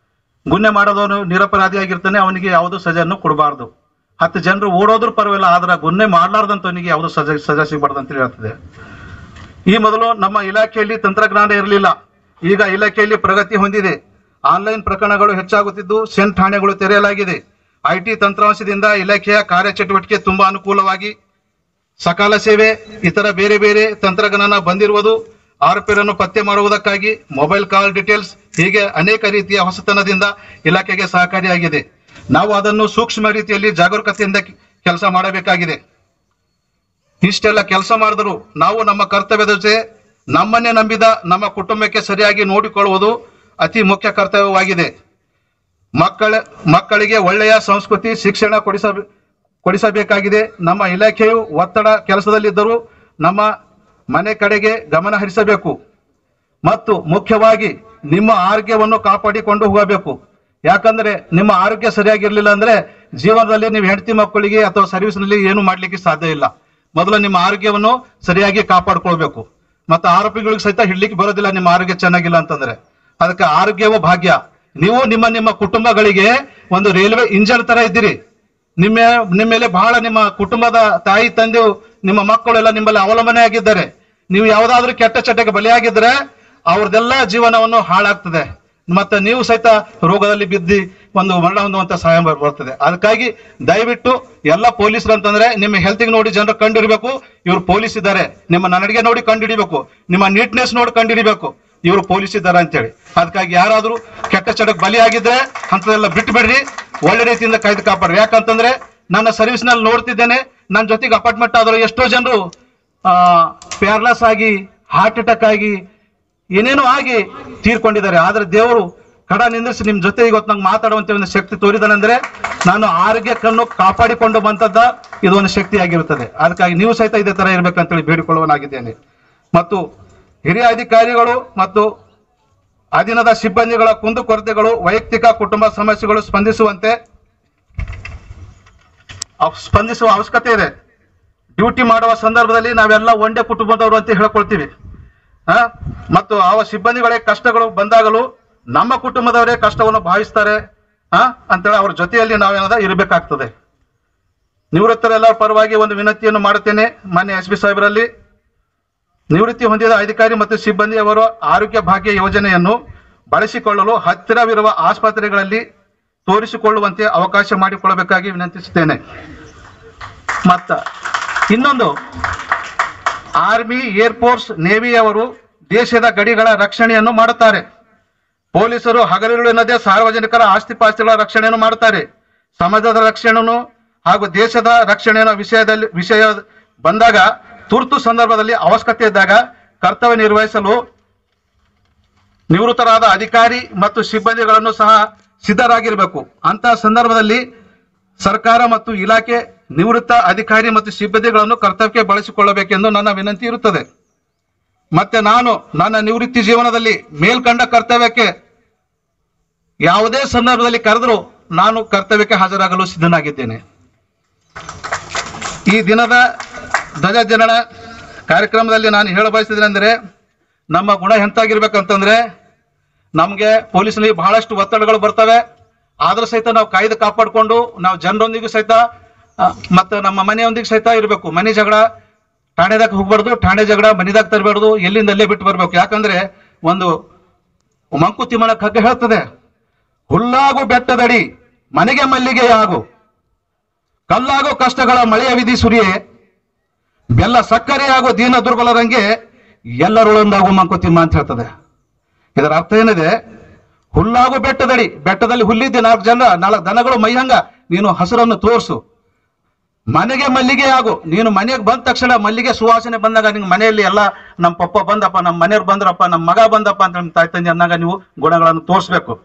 ಗುನ್ನೆ ಮಾಡೋದವನು ನಿರಪರಾಧಿಯಾಗಿರ್ತಾನೆ, ಅವನಿಗೆ ಯಾವುದೂ ಸಜೆಯನ್ನು ಕೊಡಬಾರ್ದು. 10 ಜನರು ಓಡೋದ್ರು ಪರವಾಗಿಲ್ಲ, ಆದ್ರೆ ಗುನ್ನೆ ಮಾಡಲಾರ್ದಂತವನಿಗೆ ಯಾವುದೂ ಸಜಾ ಸಿಗಬಾರ್ದು ಅಂತೇಳಿ ಹೇಳ್ತದೆ. ಈ ಮೊದಲು ನಮ್ಮ ಇಲಾಖೆಯಲ್ಲಿ ತಂತ್ರಜ್ಞಾನ ಇರಲಿಲ್ಲ, ಈಗ ಇಲಾಖೆಯಲ್ಲಿ ಪ್ರಗತಿ ಹೊಂದಿದೆ. ಆನ್ಲೈನ್ ಪ್ರಕರಣಗಳು ಹೆಚ್ಚಾಗುತ್ತಿದ್ದು ಸೆನ್ ಠಾಣೆಗಳು ತೆರೆಯಲಾಗಿದೆ. IT ತಂತ್ರಾಂಶದಿಂದ ಇಲಾಖೆಯ ಕಾರ್ಯಚಟುವಟಿಕೆ ತುಂಬಾ ಅನುಕೂಲವಾಗಿ ಸಕಾಲ ಸೇವೆ, ಇತರ ಬೇರೆ ಬೇರೆ ತಂತ್ರಜ್ಞಾನ ಬಂದಿರುವುದು, ಆರೋಪಿಗಳನ್ನು ಪತ್ತೆ ಮಾಡುವುದಕ್ಕಾಗಿ ಮೊಬೈಲ್ ಕಾಲ್ ಡೀಟೇಲ್ಸ್, ಹೀಗೆ ಅನೇಕ ರೀತಿಯ ಹೊಸತನದಿಂದ ಇಲಾಖೆಗೆ ಸಹಕಾರಿಯಾಗಿದೆ. ನಾವು ಅದನ್ನು ಸೂಕ್ಷ್ಮ ರೀತಿಯಲ್ಲಿ ಜಾಗರೂಕತೆಯಿಂದ ಕೆಲಸ ಮಾಡಬೇಕಾಗಿದೆ. ಇಷ್ಟೆಲ್ಲ ಕೆಲಸ ಮಾಡಿದ್ರು ನಾವು ನಮ್ಮ ಕರ್ತವ್ಯದ ಜೊತೆ ನಮ್ಮನ್ನೇ ನಂಬಿದ ನಮ್ಮ ಕುಟುಂಬಕ್ಕೆ ಸರಿಯಾಗಿ ನೋಡಿಕೊಳ್ಳುವುದು ಅತಿ ಮುಖ್ಯ ಕರ್ತವ್ಯವಾಗಿದೆ. ಮಕ್ಕಳಿಗೆ ಒಳ್ಳೆಯ ಸಂಸ್ಕೃತಿ ಶಿಕ್ಷಣ ಕೊಡಿಸಬೇಕಾಗಿದೆ. ನಮ್ಮ ಇಲಾಖೆಯು ಒತ್ತಡ ಕೆಲಸದಲ್ಲಿದ್ದರೂ ನಮ್ಮ ಮನೆ ಕಡೆಗೆ ಗಮನ ಹರಿಸಬೇಕು ಮತ್ತು ಮುಖ್ಯವಾಗಿ ನಿಮ್ಮ ಆರೋಗ್ಯವನ್ನು ಕಾಪಾಡಿಕೊಂಡು ಹೋಗಬೇಕು. ಯಾಕಂದ್ರೆ ನಿಮ್ಮ ಆರೋಗ್ಯ ಸರಿಯಾಗಿರ್ಲಿಲ್ಲ ಅಂದ್ರೆ ಜೀವನದಲ್ಲಿ ನೀವು ಹೆಂಡತಿ ಮಕ್ಕಳಿಗೆ ಅಥವಾ ಸರ್ವಿಸ್ ನಲ್ಲಿ ಏನು ಮಾಡ್ಲಿಕ್ಕೆ ಸಾಧ್ಯ ಇಲ್ಲ. ಮೊದಲು ನಿಮ್ಮ ಆರೋಗ್ಯವನ್ನು ಸರಿಯಾಗಿ ಕಾಪಾಡ್ಕೊಳ್ಬೇಕು. ಮತ್ತು ಆರೋಪಿಗಳಿಗೆ ಸಹಿತ ಹಿಡ್ಲಿಕ್ಕೆ ಬರೋದಿಲ್ಲ ನಿಮ್ಮ ಆರೋಗ್ಯ ಚೆನ್ನಾಗಿಲ್ಲ ಅಂತಂದ್ರೆ. ಅದಕ್ಕೆ ಆರೋಗ್ಯವೂ ಭಾಗ್ಯ. ನೀವು ನಿಮ್ಮ ಕುಟುಂಬಗಳಿಗೆ ಒಂದು ರೈಲ್ವೆ ಇಂಜಿನ್ ತರ ಇದ್ದೀರಿ. ನಿಮ್ಮ ಮೇಲೆ ಬಹಳ ನಿಮ್ಮ ಕುಟುಂಬದ ತಾಯಿ ತಂದೆ ನಿಮ್ಮ ಮಕ್ಕಳೆಲ್ಲ ನಿಮ್ಮಲ್ಲಿ ಅವಲಂಬನೆ ಆಗಿದ್ದಾರೆ. ನೀವು ಯಾವುದಾದ್ರೂ ಕೆಟ್ಟ ಚಟಕ್ಕೆ ಬಲಿಯಾಗಿದ್ರೆ ಅವ್ರದೆಲ್ಲ ಜೀವನವನ್ನು ಹಾಳಾಗ್ತದೆ. ಮತ್ತೆ ನೀವು ಸಹಿತ ರೋಗದಲ್ಲಿ ಬಿದ್ದು ಒಂದು ಮರಣ ಹೊಂದುವಂತ ಸಹಾಯ ಬರ್ತದೆ. ಅದಕ್ಕಾಗಿ ದಯವಿಟ್ಟು ಎಲ್ಲ ಪೊಲೀಸರು ಅಂತಂದ್ರೆ ನಿಮ್ಮ ಹೆಲ್ತಿಗೆ ನೋಡಿ ಜನರು ಕಂಡುಹಿಡಿಬೇಕು, ಇವ್ರು ಪೊಲೀಸ್ ಇದ್ದಾರೆ. ನಿಮ್ಮ ನಡಿಗೆ ನೋಡಿ ಕಂಡುಹಿಡಿಬೇಕು, ನಿಮ್ಮ ನೀಟ್ನೆಸ್ ನೋಡಿ ಕಂಡುಹಿಡಿಬೇಕು, ಇವರು ಪೊಲೀಸ್ ಇದ್ದಾರೆ ಅಂತೇಳಿ. ಅದಕ್ಕಾಗಿ ಯಾರಾದ್ರೂ ಕೆಟ್ಟ ಚಟಕ್ಕೆ ಬಲಿಯಾಗಿದ್ರೆ ಅಂತದೆಲ್ಲ ಬಿಟ್ಟು ಬಿಡ್ರಿ, ಒಳ್ಳೆ ರೀತಿಯಿಂದ ಕಾಯ್ದು ಕಾಪಾಡ್ರಿ. ಯಾಕಂತಂದ್ರೆ ನನ್ನ ಸರ್ವಿಸ್ ನಲ್ಲಿ ನೋಡ್ತಿದ್ದೇನೆ, ನನ್ನ ಜೊತೆಗೆ ಅಪಾರ್ಟ್ಮೆಂಟ್ ಆದರೂ ಎಷ್ಟೋ ಜನರು ಪ್ಯಾರ್ಲಸ್ ಆಗಿ, ಹಾರ್ಟ್ ಅಟ್ಯಾಕ್ ಆಗಿ, ಏನೇನೋ ಆಗಿ ತೀರ್ಕೊಂಡಿದ್ದಾರೆ. ಆದ್ರೆ ದೇವರು ಕಡ ನಿಂದಿಸಿ ನಿಮ್ ಜೊತೆ ಇವತ್ತು ನಂಗೆ ಮಾತಾಡುವಂತ ಒಂದು ಶಕ್ತಿ ತೋರಿದಾನಂದ್ರೆ ನಾನು ಆರೋಗ್ಯಕ್ಕನ್ನು ಕಾಪಾಡಿಕೊಂಡು ಬಂತದ್ದ ಇದೊಂದು ಶಕ್ತಿ ಆಗಿರುತ್ತದೆ. ಅದಕ್ಕಾಗಿ ನೀವು ಸಹಿತ ಇದೇ ತರ ಇರ್ಬೇಕಂತೇಳಿ ಬೇಡಿಕೊಳ್ಳುವನಾಗಿದ್ದೇನೆ. ಮತ್ತು ಹಿರಿಯ ಅಧಿಕಾರಿಗಳು ಮತ್ತು ಅಧೀನದ ಸಿಬ್ಬಂದಿಗಳ ಕುಂದುಕೊರತೆಗಳು, ವೈಯಕ್ತಿಕ ಕುಟುಂಬ ಸಮಸ್ಯೆಗಳು ಸ್ಪಂದಿಸುವ ಅವಶ್ಯಕತೆ ಇದೆ. ಡ್ಯೂಟಿ ಮಾಡುವ ಸಂದರ್ಭದಲ್ಲಿ ನಾವೆಲ್ಲ ಒಂದೇ ಕುಟುಂಬದವರು ಅಂತ ಹೇಳ್ಕೊಳ್ತೀವಿ. ಮತ್ತು ಆ ಸಿಬ್ಬಂದಿಗಳೇ ಕಷ್ಟಗಳು ಬಂದಾಗಲೂ ನಮ್ಮ ಕುಟುಂಬದವರೇ ಕಷ್ಟವನ್ನು ಭಾವಿಸ್ತಾರೆ ಅಂತೇಳಿ ಅವ್ರ ಜೊತೆಯಲ್ಲಿ ನಾವೇನಾದ ಇರಬೇಕಾಗ್ತದೆ. ನಿವೃತ್ತರೆಲ್ಲರ ಪರವಾಗಿ ಒಂದು ವಿನಂತಿಯನ್ನು ಮಾಡುತ್ತೇನೆ. ಮಾನ್ಯ SP ಸಾಹೇಬರಲ್ಲಿ, ನಿವೃತ್ತಿ ಹೊಂದಿದ ಅಧಿಕಾರಿ ಮತ್ತು ಸಿಬ್ಬಂದಿಯವರು ಆರೋಗ್ಯ ಭಾಗ್ಯ ಯೋಜನೆಯನ್ನು ಬಳಸಿಕೊಳ್ಳಲು ಹತ್ತಿರವಿರುವ ಆಸ್ಪತ್ರೆಗಳಲ್ಲಿ ತೋರಿಸಿಕೊಳ್ಳುವಂತೆ ಅವಕಾಶ ಮಾಡಿಕೊಳ್ಳಬೇಕಾಗಿ ವಿನಂತಿಸುತ್ತೇನೆ. ಮತ್ತ ಇನ್ನೊಂದು, ಆರ್ಮಿ, ಏರ್ಫೋರ್ಸ್, ನೇವಿಯವರು ದೇಶದ ಗಡಿಗಳ ರಕ್ಷಣೆಯನ್ನು ಮಾಡುತ್ತಾರೆ. ಪೊಲೀಸರು ಹಗಲಿರುಳು ಎನ್ನದೇ ಸಾರ್ವಜನಿಕರ ಆಸ್ತಿಪಾಸ್ತಿಗಳ ರಕ್ಷಣೆಯನ್ನು ಮಾಡುತ್ತಾರೆ. ಸಮಾಜದ ರಕ್ಷಣೆಯನ್ನು ಹಾಗೂ ದೇಶದ ರಕ್ಷಣೆಯ ವಿಷಯ ಬಂದಾಗ ತುರ್ತು ಸಂದರ್ಭದಲ್ಲಿ ಅವಶ್ಯಕತೆ ಇದ್ದಾಗ ಕರ್ತವ್ಯ ನಿರ್ವಹಿಸಲು ನಿವೃತ್ತರಾದ ಅಧಿಕಾರಿ ಮತ್ತು ಸಿಬ್ಬಂದಿಗಳನ್ನು ಸಹ ಸಿದ್ಧರಾಗಿರಬೇಕು. ಅಂತಹ ಸಂದರ್ಭದಲ್ಲಿ ಸರ್ಕಾರ ಮತ್ತು ಇಲಾಖೆ ನಿವೃತ್ತ ಅಧಿಕಾರಿ ಮತ್ತು ಸಿಬ್ಬಂದಿಗಳನ್ನು ಕರ್ತವ್ಯಕ್ಕೆ ಬಳಸಿಕೊಳ್ಳಬೇಕೆಂದು ನನ್ನ ವಿನಂತಿ ಇರುತ್ತದೆ. ಮತ್ತೆ ನಾನು ನನ್ನ ನಿವೃತ್ತಿ ಜೀವನದಲ್ಲಿ ಮೇಲ್ಕಂಡ ಕರ್ತವ್ಯಕ್ಕೆ ಯಾವುದೇ ಸಂದರ್ಭದಲ್ಲಿ ಕರೆದರೂ ನಾನು ಕರ್ತವ್ಯಕ್ಕೆ ಹಾಜರಾಗಲು ಸಿದ್ಧನಾಗಿದ್ದೇನೆ. ಈ ದಿನದ ಧ್ವಜಾರೋಹಣ ಕಾರ್ಯಕ್ರಮದಲ್ಲಿ ನಾನು ಹೇಳ ಬಯಸಿದ್ದೇನೆಂದರೆ, ನಮ್ಮ ಗುಣ ಎಂತಾಗಿರ್ಬೇಕಂತಂದ್ರೆ, ನಮಗೆ ಪೊಲೀಸ್ನಲ್ಲಿ ಬಹಳಷ್ಟು ಒತ್ತಡಗಳು ಬರ್ತವೆ. ಆದ್ರೂ ಸಹಿತ ನಾವು ಕಾಯ್ದೆ ಕಾಪಾಡಿಕೊಂಡು ನಾವು ಜನರೊಂದಿಗೂ ಸಹಿತ ಮತ್ತು ನಮ್ಮ ಮನೆಯೊಂದಿಗೆ ಸಹಿತ ಇರಬೇಕು. ಮನೆ ಜಗಳ ಠಾಣೆದಾಗ ಹೋಗ್ಬಾರ್ದು, ಠಾಣೆ ಜಗಳ ಮನೆದಾಗ ತರಬಾರ್ದು, ಎಲ್ಲಿಂದ ಅಲ್ಲೇ ಬಿಟ್ಟು ಬರ್ಬೇಕು. ಯಾಕಂದ್ರೆ ಒಂದು ಮಂಕುತಿಮ್ಮನ ಕಗ್ಗ ಹೇಳ್ತದೆ, ಹುಲ್ಲಾಗು ಬೆಟ್ಟದಡಿ ಮನೆಗೆ ಮಲ್ಲಿಗೆ ಆಗು, ಕಲ್ಲಾಗೋ ಕಷ್ಟಗಳ ಮಳೆಯ ವಿಧಿ ಸುರಿಯೇ, ಬೆಲ್ಲ ಸಕ್ಕರೆ ಆಗೋ ದೀನ ದುರ್ಬಲರಂಗೆ ಎಲ್ಲರೊಳೊಂದಾಗು ಮಂಕುತಿಮ್ಮ ಅಂತ ಹೇಳ್ತದೆ. ಇದರ ಅರ್ಥ ಏನಿದೆ? ಹುಲ್ಲಾಗು ಬೆಟ್ಟದಡಿ, ಬೆಟ್ಟದಲ್ಲಿ ಹುಲ್ಲಿದ್ದೆ 4 ದನಗಳು ಮೈಹಂಗ ನೀನು ಹಸಿರನ್ನು ತೋರಿಸು. ಮನೆಗೆ ಮಲ್ಲಿಗೆ ಆಗು, ನೀನು ಮನೆಗೆ ಬಂದ ತಕ್ಷಣ ಮಲ್ಲಿಗೆ ಸುವಾಸನೆ ಬಂದಾಗ ನಿಮ್ಗೆ ಮನೆಯಲ್ಲಿ ಎಲ್ಲ ನಮ್ಮ ಪಪ್ಪ ಬಂದಪ್ಪ, ನಮ್ಮ ಮನೆಯವ್ರು ಬಂದ್ರಪ್ಪ, ನಮ್ಮ ಮಗ ಬಂದಪ್ಪ ಅಂತ ನಿಮ್ಮ ತಾಯಿ ತಂದೆ ಅಂದಾಗ ನೀವು ಗುಣಗಳನ್ನು ತೋರಿಸ್ಬೇಕು.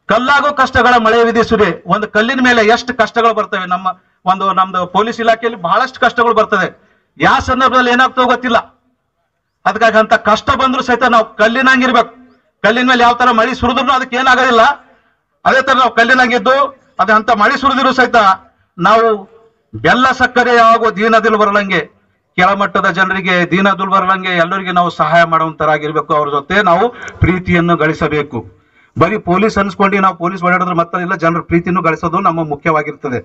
ಕಲ್ಲಾಗೋ ಕಷ್ಟಗಳ ಮಳೆ ವಿಧಿ ಸುರಿ, ಒಂದು ಕಲ್ಲಿನ ಮೇಲೆ ಎಷ್ಟು ಕಷ್ಟಗಳು ಬರ್ತವೆ. ನಮ್ದು ಪೊಲೀಸ್ ಇಲಾಖೆಯಲ್ಲಿ ಬಹಳಷ್ಟು ಕಷ್ಟಗಳು ಬರ್ತದೆ. ಯಾವ ಸಂದರ್ಭದಲ್ಲಿ ಏನಾಗ್ತೋ ಗೊತ್ತಿಲ್ಲ. ಅದಕ್ಕಾಗಿ ಅಂತ ಕಷ್ಟ ಬಂದ್ರು ಸಹಿತ ನಾವು ಕಲ್ಲಿನಂಗಿರ್ಬೇಕು. ಕಲ್ಲಿನ ಮೇಲೆ ಯಾವ ತರ ಮಳಿ ಸುರಿದ್ರು ಅದಕ್ಕೆ ಏನಾಗೋದಿಲ್ಲ, ಅದೇ ತರ ನಾವು ಕಲ್ಲಿನಂಗಿದ್ದು ಅದೇ ಅಂತ ಮಳಿ ಸುರಿದಿರು ಸಹಿತ ನಾವು ಬೆಲ್ಲ ಸಕ್ಕರೆ ಆಗೋ ದೀನದಿಲ್ ಬರಲಂಗೆ, ಕೆಳಮಟ್ಟದ ಜನರಿಗೆ ದೀನದುಲ್ ಬರಲಂಗೆ ಎಲ್ಲರಿಗೆ ನಾವು ಸಹಾಯ ಮಾಡುವಂತರಾಗಿರ್ಬೇಕು. ಅವ್ರ ಜೊತೆ ನಾವು ಪ್ರೀತಿಯನ್ನು ಗಳಿಸಬೇಕು. ಬರೀ ಪೊಲೀಸ್ ಅನ್ಸ್ಕೊಂಡು ನಾವು ಪೊಲೀಸ್ ಓಡಾಡಿದ್ರೆ ಮತ್ತಲ್ಲ, ಜನರ ಪ್ರೀತಿಯನ್ನು ಗಳಿಸೋದು ನಮ್ಮ ಮುಖ್ಯವಾಗಿರ್ತದೆ.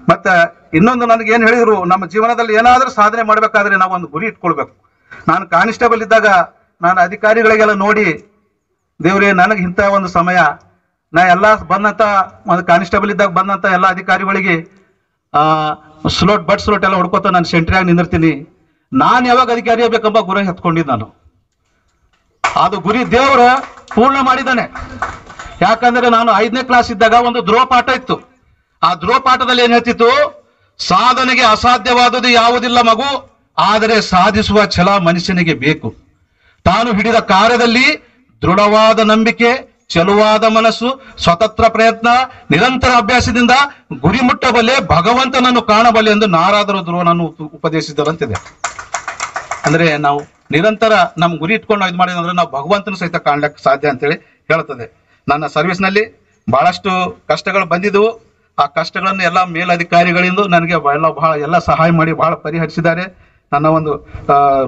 ಮತ್ತೆ ಇನ್ನೊಂದು, ನನಗೆ ಏನ್ ಹೇಳಿದ್ರು, ನಮ್ಮ ಜೀವನದಲ್ಲಿ ಏನಾದ್ರೂ ಸಾಧನೆ ಮಾಡ್ಬೇಕಾದ್ರೆ ನಾವು ಒಂದು ಗುರಿ ಇಟ್ಕೊಳ್ಬೇಕು. ನಾನು ಕಾನ್ಸ್ಟೇಬಲ್ ಇದ್ದಾಗ ನಾನು ಅಧಿಕಾರಿಗಳಿಗೆಲ್ಲ ನೋಡಿ, ದೇವ್ರೇ ನನಗೆ ಇಂಥ ಒಂದು ಸಮಯ, ನಾ ಎಲ್ಲ ಬಂದಂತ ಒಂದು ಕಾನ್ಸ್ಟೇಬಲ್ ಇದ್ದಾಗ ಬಂದಂತ ಎಲ್ಲ ಅಧಿಕಾರಿಗಳಿಗೆ ಬಟ್ ಸ್ಲೋಟ್ ಎಲ್ಲ ಹೊಡ್ಕೋತ ನಾನು ಸೆಂಟ್ರಿಯಾಗಿ ನಿಂದಿರ್ತೀನಿ. ನಾನು ಯಾವಾಗ ಅಧಿಕಾರಿ ಆಗ್ಬೇಕಂಬ ಗುರಿ ಹತ್ಕೊಂಡಿದ್ದು ನಾನು. ಅದು ಗುರಿ ದೇವ್ರ ಪೂರ್ಣ ಮಾಡಿದ್ದಾನೆ. ಯಾಕಂದ್ರೆ ನಾನು 5ನೇ ಕ್ಲಾಸ್ ಇದ್ದಾಗ ಒಂದು ಧ್ರುವ ಪಾಠ ಇತ್ತು. ಆ ಧ್ರುವ ಪಾಠದಲ್ಲಿ ಏನ್ ಹೇಳ್ತಿತ್ತು, ಸಾಧನೆಗೆ ಅಸಾಧ್ಯವಾದುದು ಯಾವುದಿಲ್ಲ ಮಗು, ಆದರೆ ಸಾಧಿಸುವ ಛಲ ಮನುಷ್ಯನಿಗೆ ಬೇಕು. ತಾನು ಹಿಡಿದ ಕಾರ್ಯದಲ್ಲಿ ದೃಢವಾದ ನಂಬಿಕೆ, ಚಲುವಾದ ಮನಸ್ಸು, ಸ್ವತಂತ್ರ ಪ್ರಯತ್ನ, ನಿರಂತರ ಅಭ್ಯಾಸದಿಂದ ಗುರಿ ಮುಟ್ಟಬಲ್ಲೆ, ಭಗವಂತನನ್ನು ಕಾಣಬಲ್ಲೆ ಎಂದು ನಾರಾದರೂ ಧ್ರುವನನ್ನು ಉಪದೇಶಿಸಿದರಂತಿದೆ. ಅಂದ್ರೆ ನಾವು ನಿರಂತರ ನಮ್ ಗುರಿ ಇಟ್ಕೊಂಡು ಇದು ಮಾಡಿದ್ರೆ ನಾವು ಭಗವಂತನ ಸಹಿತ ಕಾಣ್ಲಿಕ್ಕೆ ಸಾಧ್ಯ ಅಂತೇಳಿ ಹೇಳ್ತದೆ. ನನ್ನ ಸರ್ವಿಸ್ ನಲ್ಲಿ ಬಹಳಷ್ಟು ಕಷ್ಟಗಳು ಬಂದಿದ್ದವು. ಆ ಕಷ್ಟಗಳನ್ನು ಎಲ್ಲ ಮೇಲಧಿಕಾರಿಗಳಿಂದ ನನಗೆ ಎಲ್ಲ ಸಹಾಯ ಮಾಡಿ ಬಹಳ ಪರಿಹರಿಸಿದ್ದಾರೆ. ನನ್ನ ಒಂದು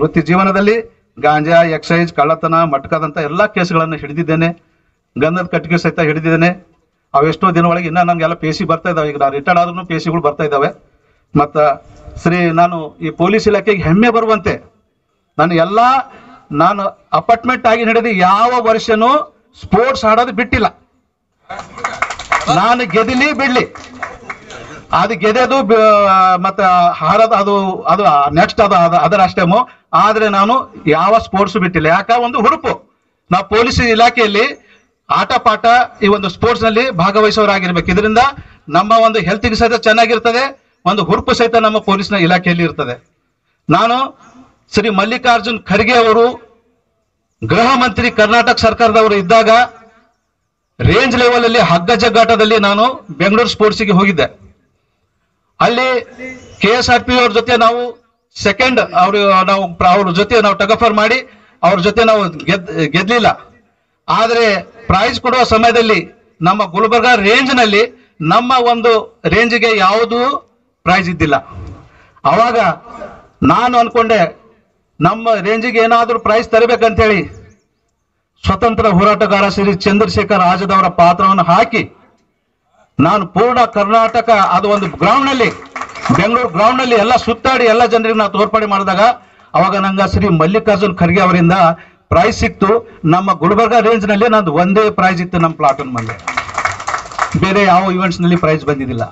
ವೃತ್ತಿ ಜೀವನದಲ್ಲಿ ಗಾಂಜಾ, ಎಕ್ಸೈಸ್, ಕಳ್ಳತನ, ಮಟ್ಕದಂತ ಎಲ್ಲ ಕೇಸ್ಗಳನ್ನು ಹಿಡಿದಿದ್ದೇನೆ. ಗಂಧದ ಕಟ್ಟಿಗೆ ಸಹಿತ ಹಿಡಿದಿದ್ದೇನೆ. ಅವೆಷ್ಟೋ ದಿನ ಒಳಗೆ ಇನ್ನೂ ನಮಗೆಲ್ಲ ಪಿ ಸಿ ಬರ್ತಾ ಇದ್ದಾವೆ. ಈಗ ನಾವು ರಿಟೈರ್ಡ್ ಆದ್ರೂ ಪಿ ಸಿಗಳು ಬರ್ತಾ ಇದ್ದಾವೆ. ಮತ್ತು ನಾನು ಈ ಪೊಲೀಸ್ ಇಲಾಖೆಗೆ ಹೆಮ್ಮೆ ಬರುವಂತೆ ನಾನು ಅಪಾರ್ಟ್ಮೆಂಟ್ ಆಗಿ ನಡೆದು ಯಾವ ವರ್ಷನೂ ಸ್ಪೋರ್ಟ್ಸ್ ಆಡೋದು ಬಿಟ್ಟಿಲ್ಲ. ನಾನು ಗೆದಿಲಿ ಬಿಡ್ಲಿ, ಅದು ಗೆದೆದು ಮತ್ತು ಹಾರೋದು ಅದು ನೆಕ್ಸ್ಟ್ ಅದರ ಅಷ್ಟೇಮೋ. ಆದರೆ ನಾನು ಯಾವ ಸ್ಪೋರ್ಟ್ಸ್ ಬಿಟ್ಟಿಲ್ಲ. ಒಂದು ಹುರುಪು, ನಾವು ಪೊಲೀಸ್ ಇಲಾಖೆಯಲ್ಲಿ ಆಟ ಪಾಠ ಈ ಒಂದು ಸ್ಪೋರ್ಟ್ಸ್ ನಲ್ಲಿ ಭಾಗವಹಿಸೋರಾಗಿರ್ಬೇಕು. ಇದರಿಂದ ನಮ್ಮ ಒಂದು ಹೆಲ್ತ್ಗೆ ಸಹಿತ ಚೆನ್ನಾಗಿರ್ತದೆ, ಒಂದು ಹುರುಪು ಸಹಿತ ನಮ್ಮ ಪೊಲೀಸ್ನ ಇಲಾಖೆಯಲ್ಲಿ ಇರ್ತದೆ. ನಾನು ಶ್ರೀ ಮಲ್ಲಿಕಾರ್ಜುನ್ ಖರ್ಗೆ ಅವರು ಗೃಹ ಮಂತ್ರಿ ಕರ್ನಾಟಕ ಸರ್ಕಾರದವರು ಇದ್ದಾಗ ರೇಂಜ್ ಲೆವೆಲ್ ಅಲ್ಲಿ ಹಗ್ಗ ಜಗ್ಗಾಟದಲ್ಲಿ ನಾನು ಬೆಂಗಳೂರು ಸ್ಪೋರ್ಟ್ಸ್ಗೆ ಹೋಗಿದ್ದೆ. ಅಲ್ಲಿ KSRP ಅವ್ರ ಜೊತೆ ನಾವು ಸೆಕೆಂಡ್ ಅವ್ರ ಜೊತೆ ನಾವು ಟಗಫರ್ ಮಾಡಿ ಅವ್ರ ಜೊತೆ ನಾವು ಗೆದ್ಲಿಲ್ಲ. ಆದರೆ ಪ್ರೈಸ್ ಕೊಡುವ ಸಮಯದಲ್ಲಿ ನಮ್ಮ ಗುಲ್ಬರ್ಗಾ ರೇಂಜ್ ನಲ್ಲಿ ನಮ್ಮ ಒಂದು ರೇಂಜ್ಗೆ ಯಾವುದೂ ಪ್ರೈಸ್ ಇದ್ದಿಲ್ಲ. ಅವಾಗ ನಾನು ಅನ್ಕೊಂಡೆ ನಮ್ಮ ರೇಂಜಿಗೆ ಏನಾದರೂ ಪ್ರೈಸ್ ತರಬೇಕಂತ ಹೇಳಿ ಸ್ವತಂತ್ರ ಹೋರಾಟಗಾರ ಶ್ರೀ ಚಂದ್ರಶೇಖರ್ ಆಜಾದ್ ಅವರ ಪಾತ್ರವನ್ನು ಹಾಕಿ ನಾನು ಪೂರ್ಣ ಕರ್ನಾಟಕ ಅದು ಒಂದು ಗ್ರೌಂಡ್ ನಲ್ಲಿ ಬೆಂಗಳೂರು ಗ್ರೌಂಡ್ ನಲ್ಲಿ ಎಲ್ಲ ಸುತ್ತಾಡಿ ಎಲ್ಲ ಜನರಿಗೆ ನಾವು ತೋರ್ಪಡೆ ಮಾಡಿದಾಗ ಅವಾಗ ನಂಗೆ ಶ್ರೀ ಮಲ್ಲಿಕಾರ್ಜುನ್ ಖರ್ಗೆ ಅವರಿಂದ ಪ್ರೈಸ್ ಸಿಕ್ತು. ನಮ್ಮ ಗುಲ್ಬರ್ಗಾ ರೇಂಜ್ ನಲ್ಲಿ ನಂದು ಒಂದೇ ಪ್ರೈಸ್ ಇತ್ತು ನಮ್ಮ ಪ್ಲಾಟೂನ್ ಮಂದಿ. ಬೇರೆ ಯಾವ ಇವೆಂಟ್ಸ್ ನಲ್ಲಿ ಪ್ರೈಸ್ ಬಂದಿದ್ದಿಲ್ಲ.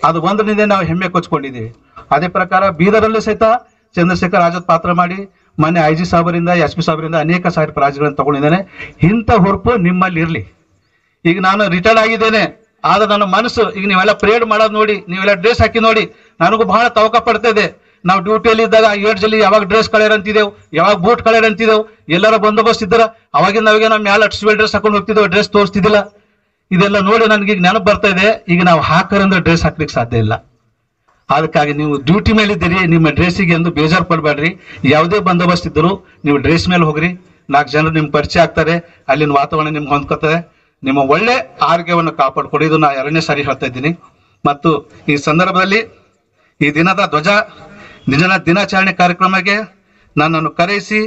ಅದು ಒಂದರಿಂದ ನಾವು ಹೆಮ್ಮೆ ಕೊಚ್ಕೊಂಡಿದ್ದೀವಿ. ಅದೇ ಪ್ರಕಾರ ಬೀದರಲ್ಲೂ ಸಹಿತ ಚಂದ್ರಶೇಖರ್ ಆಜಾದ್ ಪಾತ್ರ ಮಾಡಿ ಮೊನ್ನೆ IG ಸಾಹೇಬರಿಂದ SP ಸಾಹೇಬರಿಂದ ಅನೇಕ ಸಾರಿ ಪ್ರೈಸ್ಗಳನ್ನು ತಗೊಂಡಿದ್ದೇನೆ. ಇಂಥ ಹುರುಪು ನಿಮ್ಮಲ್ಲಿ ಇರಲಿ. ಈಗ ನಾನು ರಿಟೈರ್ಡ್ ಆಗಿದ್ದೇನೆ, ಆದ್ರೆ ನನ್ನ ಮನಸ್ಸು ಈಗ ನೀವೆಲ್ಲ ಪ್ರೇಡ್ ಮಾಡೋದು ನೋಡಿ, ನೀವೆಲ್ಲ ಡ್ರೆಸ್ ಹಾಕಿ ನೋಡಿ ನನಗೂ ಬಹಳ ತವಕ ಪಡ್ತಾ ಇದೆ. ನಾವು ಡ್ಯೂಟಿಯಲ್ಲಿ ಇದ್ದಾಗ ಏಡ್ಜಲ್ಲಿ ಯಾವಾಗ ಡ್ರೆಸ್ ಕಳೆಯರ್ ಅಂತಿದ್ದೆವು, ಯಾವಾಗ ಬೂಟ್ ಕಳೆಯರ್ ಅಂತಿದ್ದೆವು, ಎಲ್ಲರ ಬಂದೋಬಸ್ತ್ ಇದ್ದಾರ. ಅವಾಗಿಂದ ಅವಾಗ ನಾವು ಮ್ಯಾಲ ಅಟ್ಸ್ವೆಲ್ ಡ್ರೆಸ್ ಹಾಕೊಂಡು ಹೋಗ್ತಿದ್ದೆವು, ಡ್ರೆಸ್ ತೋರಿಸ್ತಿದ್ದಿಲ್ಲ. ಇದೆಲ್ಲ ನೋಡಿ ನನಗೆ ಈಗ ನೆನಪು ಬರ್ತಾ ಇದೆ. ಈಗ ನಾವು ಹಾಕರಂದ್ರೆ ಡ್ರೆಸ್ ಹಾಕ್ಲಿಕ್ಕೆ ಸಾಧ್ಯ ಇಲ್ಲ. ಅದಕ್ಕಾಗಿ ನೀವು ಡ್ಯೂಟಿ ಮೇಲೆ ಇದ್ದೀರಿ, ನಿಮ್ಮ ಡ್ರೆಸ್ಸಿಗೆ ಎಂದು ಬೇಜಾರು ಪಡಬೇಡ್ರಿ. ಯಾವುದೇ ಬಂದೋಬಸ್ತ್ ಇದ್ದರೂ ನೀವು ಡ್ರೆಸ್ ಮೇಲೆ ಹೋಗ್ರಿ. 4 ಜನರು ನಿಮ್ಗೆ ಪರಿಚಯ ಆಗ್ತಾರೆ, ಅಲ್ಲಿನ ವಾತಾವರಣ ನಿಮ್ಗೆ ಹೊಂದ್ಕೊತದೆ. ನಿಮ್ಮ ಒಳ್ಳೆ ಆರೋಗ್ಯವನ್ನು ಕಾಪಾಡಿಕೊಡಿ. ಇದು ನಾ 2ನೇ ಸಾರಿ ಹೇಳ್ತಾ ಇದ್ದೀನಿ. ಮತ್ತು ಈ ಸಂದರ್ಭದಲ್ಲಿ ಈ ದಿನದ ದಿನಾಚರಣೆ ಕಾರ್ಯಕ್ರಮಕ್ಕೆ ನನ್ನನ್ನು ಕರೆಯಿಸಿ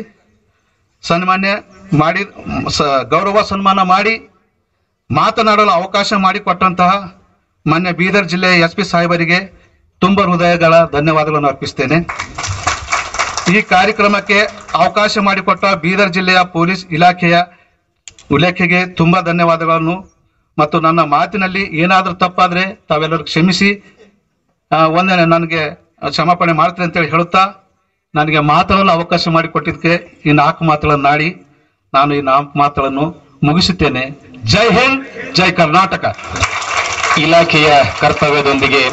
ಗೌರವ ಸನ್ಮಾನ ಮಾಡಿ ಮಾತನಾಡಲು ಅವಕಾಶ ಮಾಡಿಕೊಟ್ಟಂತಹ ಮಾನ್ಯ ಬೀದರ್ ಜಿಲ್ಲೆಯ SP ಸಾಹೇಬರಿಗೆ ತುಂಬ ಹೃದಯಗಳ ಧನ್ಯವಾದಗಳನ್ನು ಅರ್ಪಿಸ್ತೇನೆ. ಈ ಕಾರ್ಯಕ್ರಮಕ್ಕೆ ಅವಕಾಶ ಮಾಡಿಕೊಟ್ಟ ಬೀದರ್ ಜಿಲ್ಲೆಯ ಪೊಲೀಸ್ ಇಲಾಖೆಗೆ ತುಂಬಾ ಧನ್ಯವಾದಗಳನ್ನು. ಮತ್ತು ನನ್ನ ಮಾತಿನಲ್ಲಿ ಏನಾದರೂ ತಪ್ಪಾದ್ರೆ ತಾವೆಲ್ಲರೂ ಕ್ಷಮಿಸಿ ಒಂದೇ ನನಗೆ ಕ್ಷಮಾಪಣೆ ಮಾಡ್ತೀನಿ ಅಂತೇಳಿ ಹೇಳುತ್ತಾ, ನನಗೆ ಮಾತನಾಡಲು ಅವಕಾಶ ಮಾಡಿಕೊಟ್ಟಿದ್ದಕ್ಕೆ ಈ 4 ಮಾತುಗಳನ್ನಾಡಿ ನಾನು ಈ 4 ಮಾತುಗಳನ್ನು ಮುಗಿಸುತ್ತೇನೆ. ಜೈ ಹಿಂದ್, ಜೈ ಕರ್ನಾಟಕ. ಇಲಾಖೆಯ ಕರ್ತವ್ಯದೊಂದಿಗೆ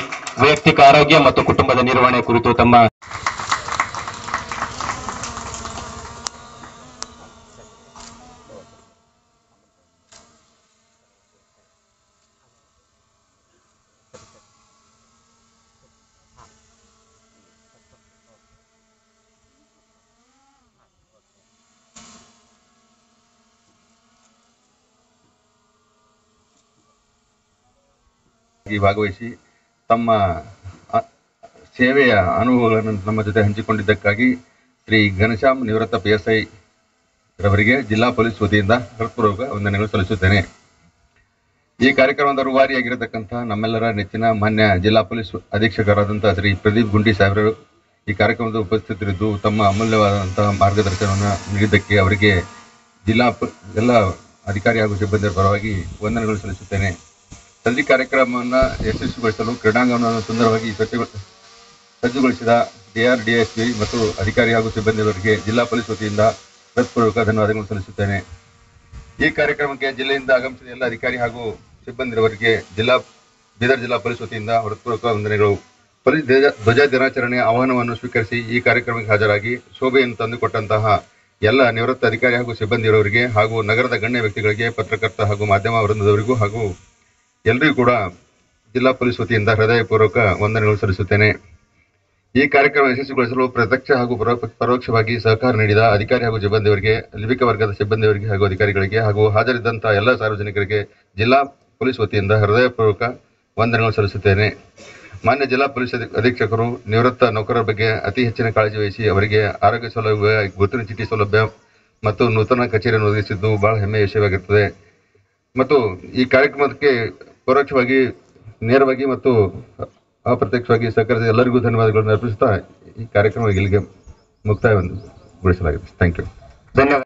ವೈಯಕ್ತಿಕ ಆರೋಗ್ಯ ಮತ್ತು ಕುಟುಂಬದ ನಿರ್ವಹಣೆ ಕುರಿತು ತಮ್ಮ ಭಾಗವಹಿಸಿ ತಮ್ಮ ಸೇವೆಯ ಅನುಭವಗಳನ್ನು ನಮ್ಮ ಜೊತೆ ಹಂಚಿಕೊಂಡಿದ್ದಕ್ಕಾಗಿ ಶ್ರೀ ಘನಶ್ಯಾಮ್ ನಿವೃತ್ತ PSI ರವರಿಗೆ ಜಿಲ್ಲಾ ಪೊಲೀಸ್ ವತಿಯಿಂದ ಹೃತ್ಪೂರ್ವಕ ವಂದನೆಗಳು ಸಲ್ಲಿಸುತ್ತೇನೆ. ಈ ಕಾರ್ಯಕ್ರಮದ ರೂವಾರಿಯಾಗಿರತಕ್ಕಂಥ ನಮ್ಮೆಲ್ಲರ ನೆಚ್ಚಿನ ಮಾನ್ಯ ಜಿಲ್ಲಾ ಪೊಲೀಸ್ ಅಧೀಕ್ಷಕರಾದಂತಹ ಶ್ರೀ ಪ್ರದೀಪ್ ಗುಂಡಿ ಸಾಹೇಬರು ಈ ಕಾರ್ಯಕ್ರಮದ ಉಪಸ್ಥಿತರಿದ್ದು ತಮ್ಮ ಅಮೂಲ್ಯವಾದಂತಹ ಮಾರ್ಗದರ್ಶನವನ್ನು ನೀಡಿದ್ದಕ್ಕೆ ಅವರಿಗೆ ಜಿಲ್ಲಾ ಎಲ್ಲ ಅಧಿಕಾರಿ ಹಾಗೂ ಸಿಬ್ಬಂದಿಯ ಪರವಾಗಿ ವಂದನೆಗಳು ಸಲ್ಲಿಸುತ್ತೇನೆ. ಸಂಜೆ ಕಾರ್ಯಕ್ರಮವನ್ನು ಯಶಸ್ವಿಗೊಳಿಸಲು ಕ್ರೀಡಾಂಗಣವನ್ನು ಸುಂದರವಾಗಿ ಸಜ್ಜುಗೊಳಿಸಿದ DRDSP ಮತ್ತು ಅಧಿಕಾರಿ ಹಾಗೂ ಸಿಬ್ಬಂದಿಯವರಿಗೆ ಜಿಲ್ಲಾ ಪೊಲೀಸ್ ವತಿಯಿಂದ ಹೃತ್ಪೂರ್ವಕ ಧನ್ಯವಾದಗಳನ್ನು ಸಲ್ಲಿಸುತ್ತೇನೆ. ಈ ಕಾರ್ಯಕ್ರಮಕ್ಕೆ ಜಿಲ್ಲೆಯಿಂದ ಆಗಮಿಸಿದ ಎಲ್ಲ ಅಧಿಕಾರಿ ಹಾಗೂ ಸಿಬ್ಬಂದಿಯವರಿಗೆ ಬೀದರ್ ಜಿಲ್ಲಾ ಪೊಲೀಸ್ ವತಿಯಿಂದ ಹೃತ್ಪೂರ್ವಕ ವಂದನೆಗಳು. ಪೊಲೀಸ್ ಧ್ವಜ ದಿನಾಚರಣೆಯ ಆಹ್ವಾನವನ್ನು ಸ್ವೀಕರಿಸಿ ಈ ಕಾರ್ಯಕ್ರಮಕ್ಕೆ ಹಾಜರಾಗಿ ಶೋಭೆಯನ್ನು ತಂದುಕೊಟ್ಟಂತಹ ಎಲ್ಲ ನಿವೃತ್ತ ಅಧಿಕಾರಿ ಹಾಗೂ ಸಿಬ್ಬಂದಿಯವರಿಗೆ ಹಾಗೂ ನಗರದ ಗಣ್ಯ ವ್ಯಕ್ತಿಗಳಿಗೆ, ಪತ್ರಕರ್ತ ಹಾಗೂ ಮಾಧ್ಯಮ ವೃಂದದವರಿಗೂ ಹಾಗೂ ಎಲ್ಲರಿಗೂ ಕೂಡ ಜಿಲ್ಲಾ ಪೊಲೀಸ್ ವತಿಯಿಂದ ಹೃದಯಪೂರ್ವಕ ವಂದನೆಗಳು ಸಲ್ಲಿಸುತ್ತೇನೆ. ಈ ಕಾರ್ಯಕ್ರಮ ಯಶಸ್ವಿಗೊಳಿಸಲು ಪ್ರತ್ಯಕ್ಷ ಹಾಗೂ ಪರೋಕ್ಷವಾಗಿ ಸಹಕಾರ ನೀಡಿದ ಅಧಿಕಾರಿ ಹಾಗೂ ಸಿಬ್ಬಂದಿಯವರಿಗೆ, ಲಿಪಿಕ ವರ್ಗದ ಸಿಬ್ಬಂದಿಯವರಿಗೆ ಹಾಗೂ ಅಧಿಕಾರಿಗಳಿಗೆ ಹಾಗೂ ಹಾಜರಿದ್ದಂತಹ ಎಲ್ಲ ಸಾರ್ವಜನಿಕರಿಗೆ ಜಿಲ್ಲಾ ಪೊಲೀಸ್ ವತಿಯಿಂದ ಹೃದಯಪೂರ್ವಕ ವಂದನೆಗಳು ಸಲ್ಲಿಸುತ್ತೇನೆ. ಮಾನ್ಯ ಜಿಲ್ಲಾ ಪೊಲೀಸ್ ಅಧೀಕ್ಷಕರು ನಿವೃತ್ತ ನೌಕರರ ಬಗ್ಗೆ ಅತಿ ಹೆಚ್ಚಿನ ಕಾಳಜಿ ವಹಿಸಿ ಅವರಿಗೆ ಆರೋಗ್ಯ ಸೌಲಭ್ಯ, ಗುರುತಿನ ಚೀಟಿ ಸೌಲಭ್ಯ ಮತ್ತು ನೂತನ ಕಚೇರಿಯನ್ನು ಒದಗಿಸಿದ್ದು ಬಹಳ ಹೆಮ್ಮೆಯ ವಿಷಯವಾಗಿರುತ್ತದೆ. ಮತ್ತು ಈ ಕಾರ್ಯಕ್ರಮಕ್ಕೆ ಪರೋಕ್ಷವಾಗಿ ನೇರವಾಗಿ ಮತ್ತು ಅಪ್ರತ್ಯಕ್ಷವಾಗಿ ಸಹಕರಿಸಿದ ಎಲ್ಲರಿಗೂ ಧನ್ಯವಾದಗಳನ್ನು ಅರ್ಪಿಸುತ್ತಾ ಈ ಕಾರ್ಯಕ್ರಮ ಇಲ್ಲಿಗೆ ಮುಕ್ತಾಯಗೊಳಿಸಲಾಗಿದೆ. Thank you. ಧನ್ಯವಾದ.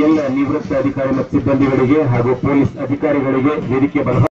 ಎಲ್ಲ ನಿವೃತ್ತ ಅಧಿಕಾರಿ ಮತ್ತು ಸಿಬ್ಬಂದಿಗಳಿಗೆ ಹಾಗೂ ಪೊಲೀಸ್ ಅಧಿಕಾರಿಗಳಿಗೆ ವೇದಿಕೆ ಬಲ